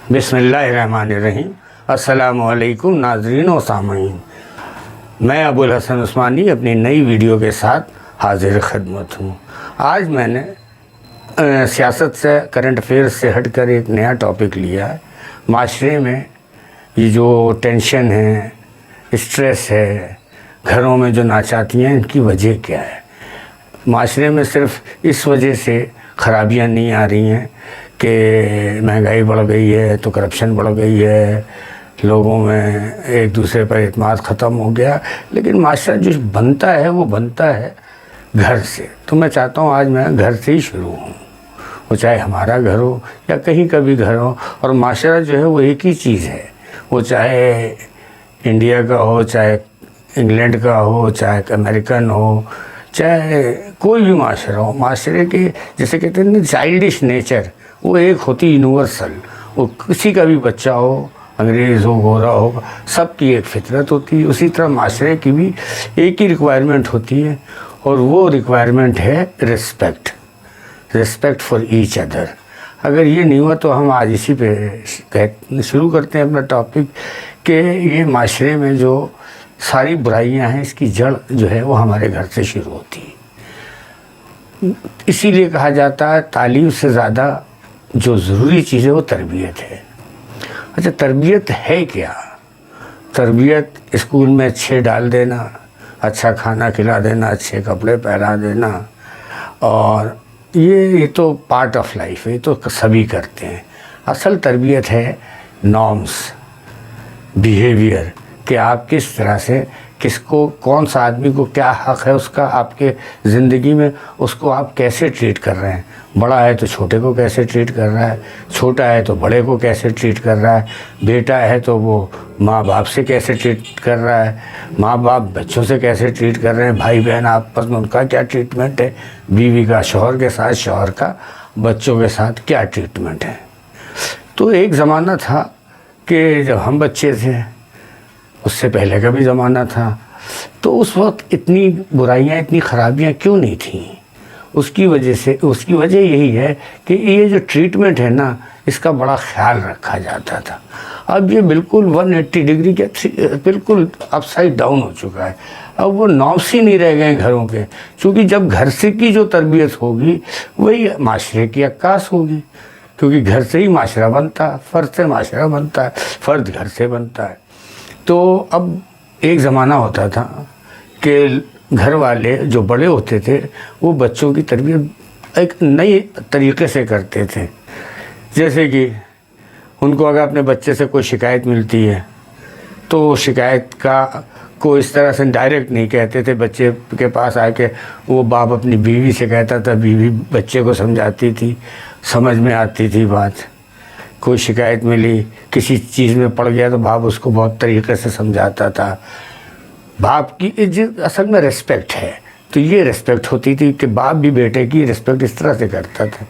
بسم اللہ الرحمن الرحیم۔ السلام علیکم ناظرین و سامعین، میں ابوالحسن عثمانی اپنی نئی ویڈیو کے ساتھ حاضر خدمت ہوں۔ آج میں نے سیاست سے، کرنٹ افیئرس سے ہٹ کر ایک نیا ٹاپک لیا ہے۔ معاشرے میں یہ جو ٹینشن ہے، اسٹریس ہے، گھروں میں جو ناچاتیاں ہیں، ان کی وجہ کیا ہے؟ معاشرے میں صرف اس وجہ سے خرابیاں نہیں آ رہی ہیں کہ مہنگائی بڑھ گئی ہے تو کرپشن بڑھ گئی ہے، لوگوں میں ایک دوسرے پر اعتماد ختم ہو گیا، لیکن معاشرہ جو بنتا ہے وہ بنتا ہے گھر سے۔ تو میں چاہتا ہوں آج میں گھر سے ہی شروع ہوں، وہ چاہے ہمارا گھر ہو یا کہیں کا بھی گھر ہو، اور معاشرہ جو ہے وہ ایک ہی چیز ہے، وہ چاہے انڈیا کا ہو، چاہے انگلینڈ کا ہو، چاہے امریکن ہو، چاہے کوئی بھی معاشرہ ہو۔ معاشرے کے جیسے کہتے ہیں نا چائلڈش نیچر، وہ ایک ہوتی یونیورسل، وہ کسی کا بھی بچہ ہو، انگریز ہو، گورا ہو، سب کی ایک فطرت ہوتی ہے۔ اسی طرح معاشرے کی بھی ایک ہی ریکوائرمنٹ ہوتی ہے، اور وہ ریکوائرمنٹ ہے ریسپیکٹ فار ایچ ادر۔ اگر یہ نہیں ہوا تو ہم آج اسی پہ شروع کرتے ہیں اپنا ٹاپک کہ یہ معاشرے میں جو ساری برائیاں ہیں، اس کی جڑ جو ہے وہ ہمارے گھر سے شروع ہوتی ہے۔ اسی لیے کہا جاتا ہے تعلیم سے زیادہ جو ضروری چیز ہے وہ تربیت ہے۔ اچھا، تربیت ہے کیا؟ تربیت اسکول میں اچھے ڈال دینا، اچھا کھانا کھلا دینا، اچھے کپڑے پہنا دینا، اور یہ تو پارٹ آف لائف ہے، یہ تو سبھی کرتے ہیں۔ اصل تربیت ہے نارمس، بیہیویئر، کہ آپ کس طرح سے کس کو، کون سا آدمی کو کیا حق ہے اس کا آپ کے زندگی میں، اس کو آپ کیسے ٹریٹ کر رہے ہیں۔ بڑا ہے تو چھوٹے کو کیسے ٹریٹ کر رہا ہے، چھوٹا ہے تو بڑے کو کیسے ٹریٹ کر رہا ہے، بیٹا ہے تو وہ ماں باپ سے کیسے ٹریٹ کر رہا ہے، ماں باپ بچوں سے کیسے ٹریٹ کر رہے ہیں، بھائی بہن آپس میں ان کا کیا ٹریٹمنٹ ہے، بیوی کا شوہر کے ساتھ، شوہر کا بچوں کے ساتھ کیا ٹریٹمنٹ ہے۔ تو ایک زمانہ تھا کہ جب ہم بچے تھے، اس سے پہلے کا بھی زمانہ تھا، تو اس وقت اتنی برائیاں، اتنی خرابیاں کیوں نہیں تھیں؟ اس کی وجہ یہی ہے کہ یہ جو ٹریٹمنٹ ہے نا، اس کا بڑا خیال رکھا جاتا تھا۔ اب یہ بالکل 180 ڈگری کے بالکل اپ سائڈ ڈاؤن ہو چکا ہے۔ اب وہ نارمس ہی نہیں رہ گئے گھروں کے، چونکہ جب گھر سے کی جو تربیت ہوگی وہی معاشرے کی عکاس ہوگی، کیونکہ گھر سے ہی معاشرہ بنتا ہے، فرد سے معاشرہ بنتا ہے، فرد گھر سے بنتا ہے۔ تو اب ایک زمانہ ہوتا تھا کہ گھر والے جو بڑے ہوتے تھے وہ بچوں کی تربیت ایک نئی طریقے سے کرتے تھے۔ جیسے کہ ان کو اگر اپنے بچے سے کوئی شکایت ملتی ہے تو شکایت کو اس طرح سے ڈائریکٹ نہیں کہتے تھے بچے کے پاس آ کے، وہ باپ اپنی بیوی سے کہتا تھا، بیوی بچے کو سمجھاتی تھی، سمجھ میں آتی تھی بات۔ کوئی شکایت ملی، کسی چیز میں پڑ گیا تو باپ اس کو بہت طریقے سے سمجھاتا تھا۔ باپ کی اصل میں ریسپیکٹ ہے، تو یہ ریسپیکٹ ہوتی تھی کہ باپ بھی بیٹے کی ریسپیکٹ اس طرح سے کرتا تھا۔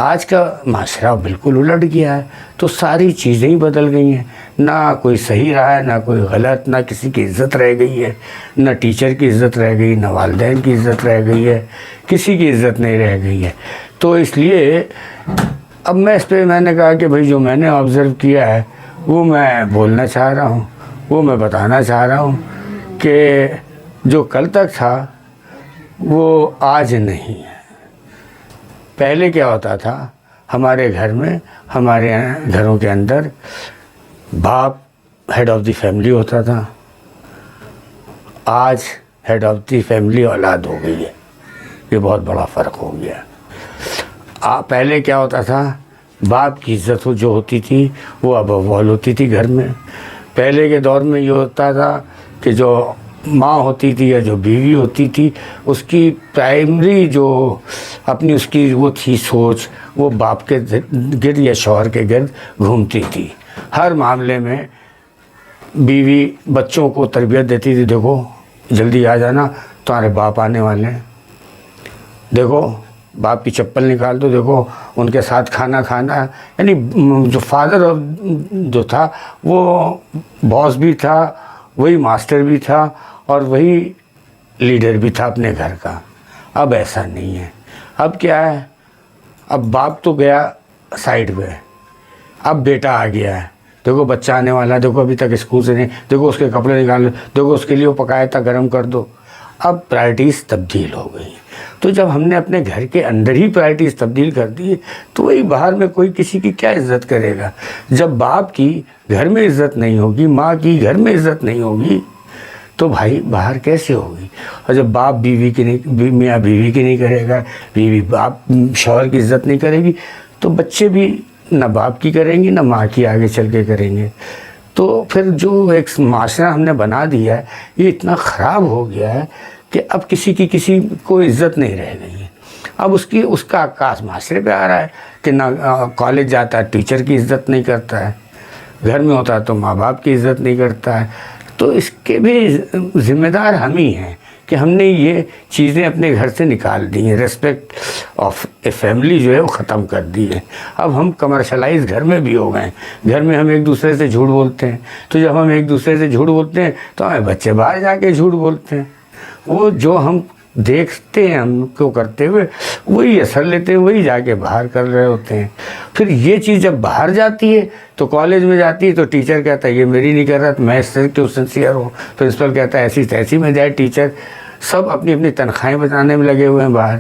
آج کا معاشرہ بالکل الٹ گیا ہے، تو ساری چیزیں ہی بدل گئی ہیں، نہ کوئی صحیح رہا ہے، نہ کوئی غلط، نہ کسی کی عزت رہ گئی ہے، نہ ٹیچر کی عزت رہ گئی، نہ والدین کی عزت رہ گئی ہے، کسی کی عزت نہیں رہ گئی ہے۔ تو اس لیے اب میں نے کہا کہ بھئی جو میں نے آبزرو کیا ہے وہ میں بولنا چاہ رہا ہوں، وہ میں بتانا چاہ رہا ہوں کہ جو کل تک تھا وہ آج نہیں ہے۔ پہلے کیا ہوتا تھا ہمارے گھر میں، ہمارے گھروں کے اندر باپ ہیڈ آف دی فیملی ہوتا تھا، آج ہیڈ آف دی فیملی اولاد ہو گئی ہے۔ یہ بہت بڑا فرق ہو گیا۔ پہلے کیا ہوتا تھا، باپ کی عزت جو ہوتی تھی وہ اب اول ہوتی تھی گھر میں۔ پہلے کے دور میں یہ ہوتا تھا کہ جو ماں ہوتی تھی یا جو بیوی ہوتی تھی، اس کی پرائمری جو اپنی اس کی وہ تھی سوچ، وہ باپ کے گرد یا شوہر کے گرد گھومتی تھی۔ ہر معاملے میں بیوی بچوں کو تربیت دیتی تھی، دیکھو جلدی آ جانا، تمہارے باپ آنے والے ہیں، دیکھو باپ کی چپل نکال دو، دیکھو ان کے ساتھ کھانا کھانا ہے۔ یعنی جو فادر جو تھا وہ باس بھی تھا، وہی ماسٹر بھی تھا، اور وہی لیڈر بھی تھا اپنے گھر کا۔ اب ایسا نہیں ہے۔ اب کیا ہے، اب باپ تو گیا سائڈ پہ، اب بیٹا آ گیا ہے، دیکھو بچہ آنے والا ہے، دیکھو ابھی تک اسکول سے نہیں، دیکھو اس کے کپڑے نکال لو، دیکھو اس کے لیے وہ پکایا تھا گرم کر دو. اب پرائرٹیز تبدیل ہو گئی. تو جب ہم نے اپنے گھر کے اندر ہی پرائرٹیز تبدیل کر دی تو وہی باہر میں کوئی کسی کی کیا عزت کرے گا؟ جب باپ کی گھر میں عزت نہیں ہوگی، ماں کی گھر میں عزت نہیں ہوگی، تو بھائی باہر کیسے ہوگی؟ اور جب باپ بیوی کی نہیں، میاں بیوی کی نہیں کرے گا، بیوی باپ شوہر کی عزت نہیں کرے گی، تو بچے بھی نہ باپ کی کریں گے نہ ماں کی آگے چل کے کریں گے. تو پھر جو ایک معاشرہ ہم نے بنا دیا ہے یہ اتنا خراب ہو گیا ہے کہ اب کسی کو عزت نہیں رہ گئی ہے. اب اس کا عکاس معاشرے پہ آ رہا ہے کہ نہ کالج جاتا ہے ٹیچر کی عزت نہیں کرتا ہے، گھر میں ہوتا ہے تو ماں باپ کی عزت نہیں کرتا ہے. تو اس کے بھی ذمہ دار ہم ہی ہیں کہ ہم نے یہ چیزیں اپنے گھر سے نکال دی ہیں. ریسپیکٹ آف اے فیملی جو ہے وہ ختم کر دی ہے. اب ہم کمرشلائز گھر میں بھی ہو گئے ہیں. گھر میں ہم ایک دوسرے سے جھوٹ بولتے ہیں، تو جب ہم ایک دوسرے سے جھوٹ بولتے ہیں تو ہمیں بچے باہر جا کے جھوٹ بولتے ہیں. وہ جو ہم دیکھتے ہیں ہم کو کرتے ہوئے وہی اثر لیتے ہیں، وہی جا کے باہر کر رہے ہوتے ہیں. پھر یہ چیز جب باہر جاتی ہے تو کالج میں جاتی ہے تو ٹیچر کہتا ہے یہ میری نہیں کر رہا تو میں اس سے کیوں سنسیئر ہوں. پرنسپل کہتا ہے ایسی تیسی میں جائے ٹیچر. سب اپنی اپنی تنخواہیں بچانے میں لگے ہوئے ہیں باہر.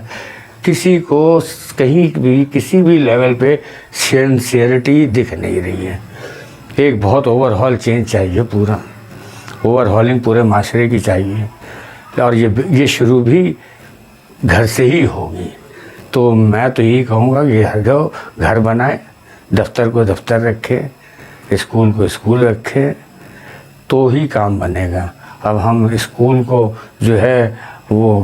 کسی کو کہیں بھی کسی بھی لیول پہ سنسیئرٹی دکھ نہیں رہی ہے. ایک بہت اوور ہال چینج چاہیے، پورا اوور ہالنگ پورے معاشرے کی چاہیے، اور یہ شروع بھی گھر سے ہی ہوگی. تو میں تو یہی کہوں گا کہ ہر گھر بنائے، دفتر کو دفتر رکھے، اسکول کو اسکول رکھے تو ہی کام بنے گا. اب ہم اسکول کو جو ہے وہ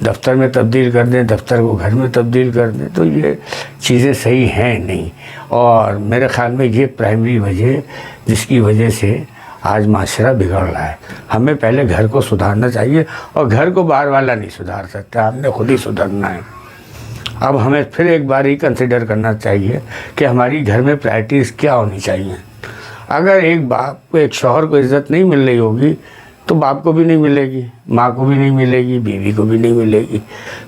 دفتر میں تبدیل کر دیں، دفتر کو گھر میں تبدیل کر دیں، تو یہ چیزیں صحیح ہیں نہیں. اور میرے خیال میں یہ پرائمری وجہ جس کی وجہ سے آج معاشرہ بگڑ رہا ہے. ہمیں پہلے گھر کو سدھارنا چاہیے، اور گھر کو باہر والا نہیں سدھار سکتا، ہم نے خود ہی سدھرنا ہے. اب ہمیں پھر ایک بار ہی کنسیڈر کرنا چاہیے کہ ہماری گھر میں پرائرٹیز کیا ہونی چاہیے. اگر ایک باپ کو، ایک شوہر کو عزت نہیں مل رہی ہوگی تو باپ کو بھی نہیں ملے گی، ماں کو بھی نہیں ملے گی، بیوی کو بھی نہیں ملے گی.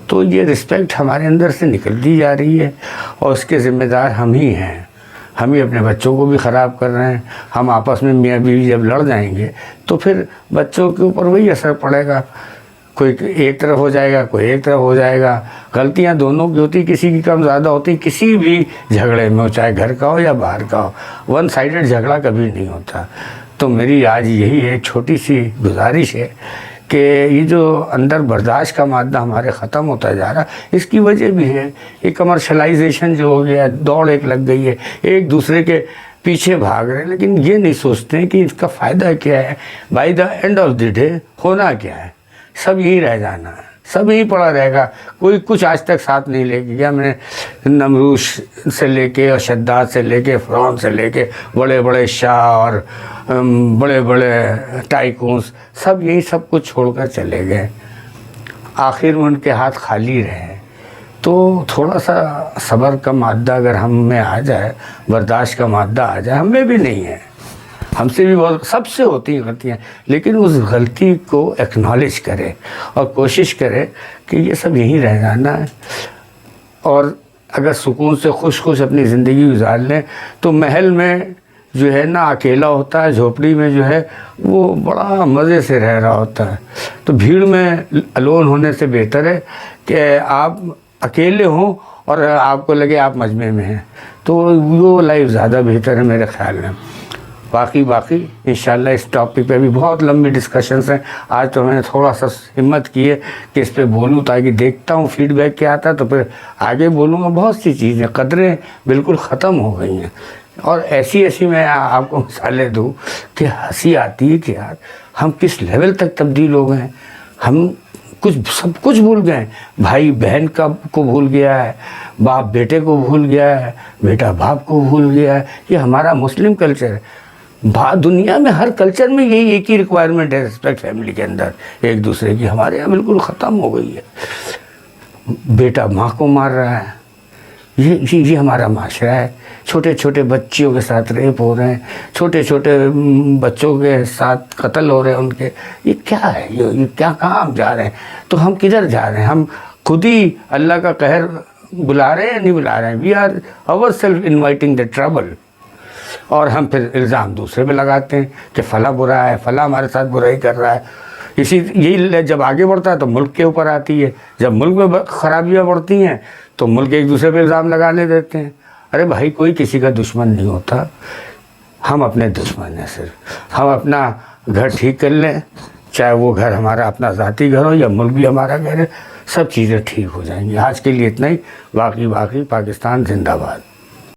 تو یہ رسپیکٹ ہمارے اندر سے نکلتی جا رہی ہے، اور اس کے ذمہ دار ہم ہی ہیں. ہم ہی اپنے بچوں کو بھی خراب کر رہے ہیں. ہم آپس میں میاں بیوی جب لڑ جائیں گے تو پھر بچوں کے اوپر وہی اثر پڑے گا. کوئی ایک طرف ہو جائے گا، کوئی ایک طرف ہو جائے گا. غلطیاں دونوں کی ہوتی، کسی کی کم زیادہ ہوتی کسی بھی جھگڑے میں ہو، چاہے گھر کا ہو یا باہر کا ہو. ون سائیڈڈ جھگڑا کبھی نہیں ہوتا. تو میری آج یہی ایک چھوٹی سی گزارش ہے کہ یہ جو اندر برداشت کا مادہ ہمارے ختم ہوتا جا رہا، اس کی وجہ بھی ہے یہ کمرشلائزیشن جو ہو گیا، دوڑ ایک لگ گئی ہے، ایک دوسرے کے پیچھے بھاگ رہے ہیں، لیکن یہ نہیں سوچتے کہ اس کا فائدہ کیا ہے. By the and of the day ہونا کیا ہے؟ سب یہی رہ جانا ہے، سب یہی پڑا رہے گا. کوئی کچھ آج تک ساتھ نہیں لے کے گیا. میں نے نمروز سے لے کے اور شداد سے لے کے فرعون سے لے کے بڑے بڑے شاہ اور بڑے بڑے ٹائکونس، سب یہی سب کچھ چھوڑ کر چلے گئے. آخر میں ان کے ہاتھ خالی رہے. تو تھوڑا سا صبر کا مادہ اگر ہم میں آ جائے، برداشت کا مادہ آ جائے. ہم میں بھی نہیں ہے، ہم سے بھی بہت، سب سے ہوتی ہیں غلطیاں، لیکن اس غلطی کو ایکنالج کرے اور کوشش کرے کہ یہ سب یہیں رہ جانا ہے. اور اگر سکون سے خوش اپنی زندگی گزار لیں تو محل میں جو ہے نا اکیلا ہوتا ہے، جھوپڑی میں جو ہے وہ بڑا مزے سے رہ رہا ہوتا ہے. تو بھیڑ میں الون ہونے سے بہتر ہے کہ آپ اکیلے ہوں اور آپ کو لگے آپ مجمع میں ہیں. تو وہ لائف زیادہ بہتر ہے میرے خیال میں. باقی انشاءاللہ اس ٹاپک پہ بھی بہت لمبی ڈسکشنز ہیں. آج تو میں نے تھوڑا سا ہمت کی ہے کہ اس پہ بولوں تاکہ دیکھتا ہوں فیڈ بیک کیا آتا ہے تو پھر آگے بولوں گا. بہت سی چیزیں، قدریں بالکل ختم ہو گئی ہیں. اور ایسی میں آپ کو مثالیں دوں کہ ہنسی آتی ہے کہ یار ہم کس لیول تک تبدیل ہو گئے ہیں. ہم سب کچھ بھول گئے ہیں. بھائی بہن کو بھول گیا ہے، باپ بیٹے کو بھول گیا ہے، بیٹا باپ کو بھول گیا ہے. یہ ہمارا مسلم کلچر ہے. دنیا میں ہر کلچر میں یہی ایک ہی ریکوائرمنٹ ہے، رسپیکٹ فیملی کے اندر ایک دوسرے کی. ہمارے یہاں بالکل ختم ہو گئی ہے. بیٹا ماں کو مار رہا ہے. یہ ہمارا معاشرہ ہے. چھوٹے چھوٹے بچیوں کے ساتھ ریپ ہو رہے ہیں، چھوٹے چھوٹے بچوں کے ساتھ قتل ہو رہے ہیں ان کے. یہ کیا ہے؟ یہ کیا کہاں ہم جا رہے ہیں؟ تو ہم کدھر جا رہے ہیں؟ ہم خود ہی اللہ کا قہر بلا رہے ہیں یا نہیں بلا رہے ہیں؟ We are ourselves inviting the trouble. اور ہم پھر الزام دوسرے پہ لگاتے ہیں کہ فلاں برا ہے، فلاں ہمارے ساتھ برائی کر رہا ہے۔ یہی جب آگے بڑھتا ہے تو ملک کے اوپر آتی ہے، جب ملک میں خرابیاں بڑھتی ہیں تو ملک ایک دوسرے پہ الزام لگانے دیتے ہیں۔ ارے بھائی کوئی کسی کا دشمن نہیں ہوتا، ہم اپنے دشمن ہیں۔ صرف ہم اپنا گھر ٹھیک کر لیں، چاہے وہ گھر ہمارا اپنا ذاتی گھر ہو یا ملک بھی ہمارا گھر ہے، سب چیزیں ٹھیک ہو جائیں گی۔ آج کے لیے اتنا ہی، باقی پاکستان زندہ باد۔